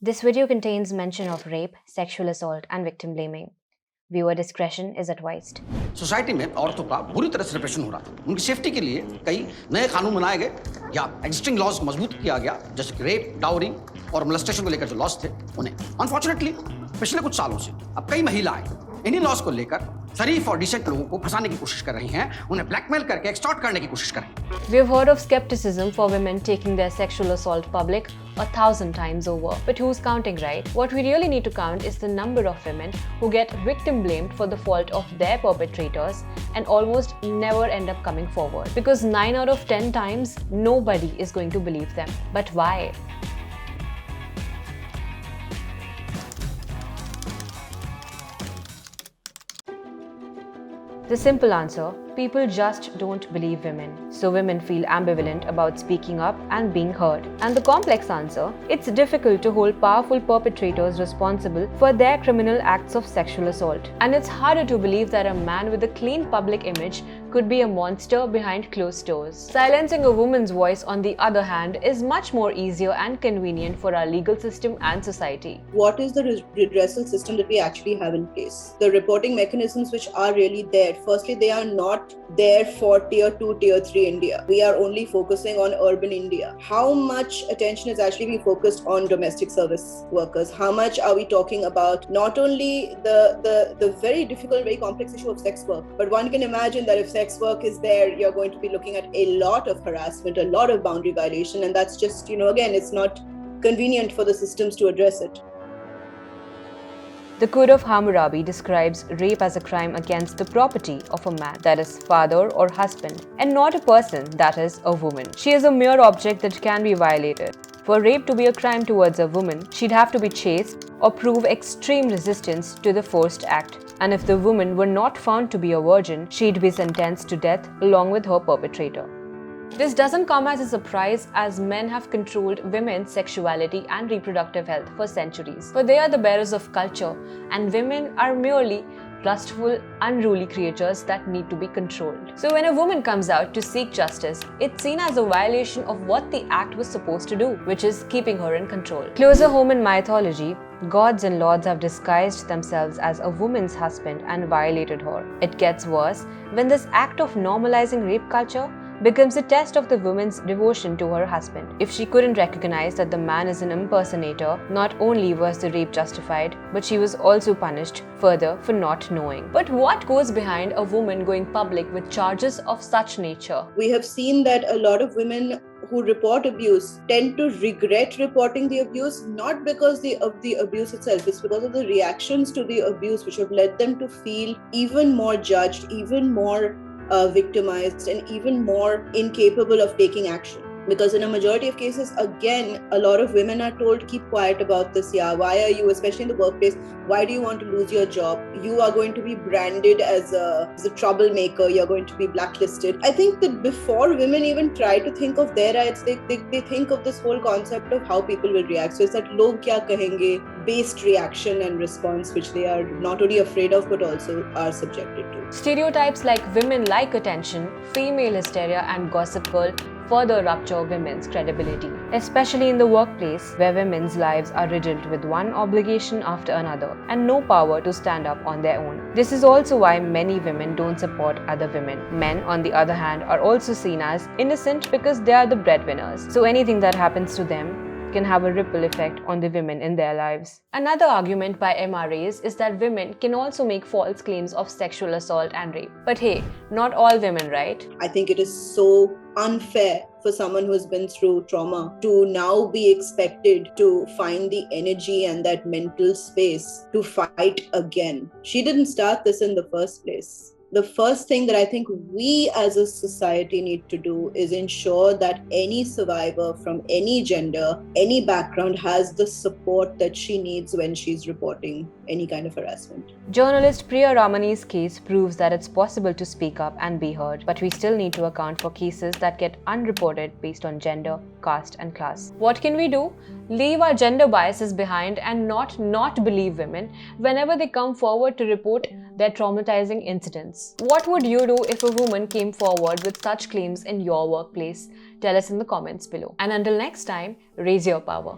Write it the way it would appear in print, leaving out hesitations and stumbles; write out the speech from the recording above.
This video contains mention of rape, sexual assault, and victim blaming. Viewer discretion is advised. Society में औरतों का बुरी तरह से रिप्रेशन हो रहा था। उनकी सेफ्टी के लिए कई नए कानून बनाए गए या एग्जिस्टिंग लॉज को मजबूत किया गया, जैसे कि रेप, डाउरी और मोलेस्टेशन को लेकर जो लॉज थे उन्हें। अनफॉर्चुनेटली पिछले कुछ सालों से अब कई महिलाएं इन्हीं लॉज को लेकर शरीफ और डिसेंट लोगों को फंसाने की कोशिश कर रही हैं, उन्हें ब्लैकमेल करके एक्सटॉर्ट करने की कोशिश कर रही हैं। We have heard of skepticism for women taking their sexual assault public 1,000 times over. But who's counting, right? What we really need to count is the number of women who get victim blamed for the fault of their perpetrators and almost never end up coming forward. Because 9 out of 10 times, nobody is going to believe them. But why? The simple answer: people just don't believe women. So women feel ambivalent about speaking up and being heard. And the complex answer: it's difficult to hold powerful perpetrators responsible for their criminal acts of sexual assault. And it's harder to believe that a man with a clean public image could be a monster behind closed doors. Silencing a woman's voice, on the other hand, is much more easier and convenient for our legal system and society. What is the redressal system that we actually have in place? The reporting mechanisms which are really there, firstly, they are not there for tier 2, tier 3 India. We are only focusing on urban India. How much attention is actually being focused on domestic service workers? How much are we talking about not only the very difficult, very complex issue of sex work, but one can imagine that if sex work is there, you're going to be looking at a lot of harassment, a lot of boundary violation, and that's just, again, it's not convenient for the systems to address it. The Code of Hammurabi describes rape as a crime against the property of a man, that is, father or husband, and not a person, that is, a woman. She is a mere object that can be violated. For rape to be a crime towards a woman, she'd have to be chaste or prove extreme resistance to the forced act. And if the woman were not found to be a virgin, she'd be sentenced to death along with her perpetrator. This doesn't come as a surprise, as men have controlled women's sexuality and reproductive health for centuries. For they are the bearers of culture, and women are merely lustful, unruly creatures that need to be controlled. So when a woman comes out to seek justice, it's seen as a violation of what the act was supposed to do, which is keeping her in control. Closer home in mythology, gods and lords have disguised themselves as a woman's husband and violated her. It gets worse when this act of normalizing rape culture becomes a test of the woman's devotion to her husband. If she couldn't recognize that the man is an impersonator, not only was the rape justified, but she was also punished further for not knowing. But what goes behind a woman going public with charges of such nature? We have seen that a lot of women who report abuse tend to regret reporting the abuse, not because of the abuse itself, it's because of the reactions to the abuse which have led them to feel even more judged, even more victimized, and even more incapable of taking action. Because in a majority of cases, again, a lot of women are told, keep quiet about this. Yeah, why are you, especially in the workplace, why do you want to lose your job? You are going to be branded as a troublemaker. You're going to be blacklisted. I think that before women even try to think of their rights, they think of this whole concept of how people will react. So it's that log kya kahenge based reaction and response, which they are not only afraid of, but also are subjected to. Stereotypes like women like attention, female hysteria, and gossip girl further rupture women's credibility, especially in the workplace where women's lives are riddled with one obligation after another and no power to stand up on their own. This is also why many women don't support other women. Men, on the other hand, are also seen as innocent because they are the breadwinners. So anything that happens to them can have a ripple effect on the women in their lives. Another argument by MRAs is that women can also make false claims of sexual assault and rape. But hey, not all women, right? I think it is so unfair for someone who has been through trauma to now be expected to find the energy and that mental space to fight again. She didn't start this in the first place. The first thing that I think we as a society need to do is ensure that any survivor from any gender, any background has the support that she needs when she's reporting any kind of harassment. Journalist Priya Ramani's case proves that it's possible to speak up and be heard, but we still need to account for cases that get unreported based on gender, caste, and class. What can we do? Leave our gender biases behind and not believe women whenever they come forward to report their traumatizing incidents. What would you do if a woman came forward with such claims in your workplace? Tell us in the comments below. And until next time, raise your power.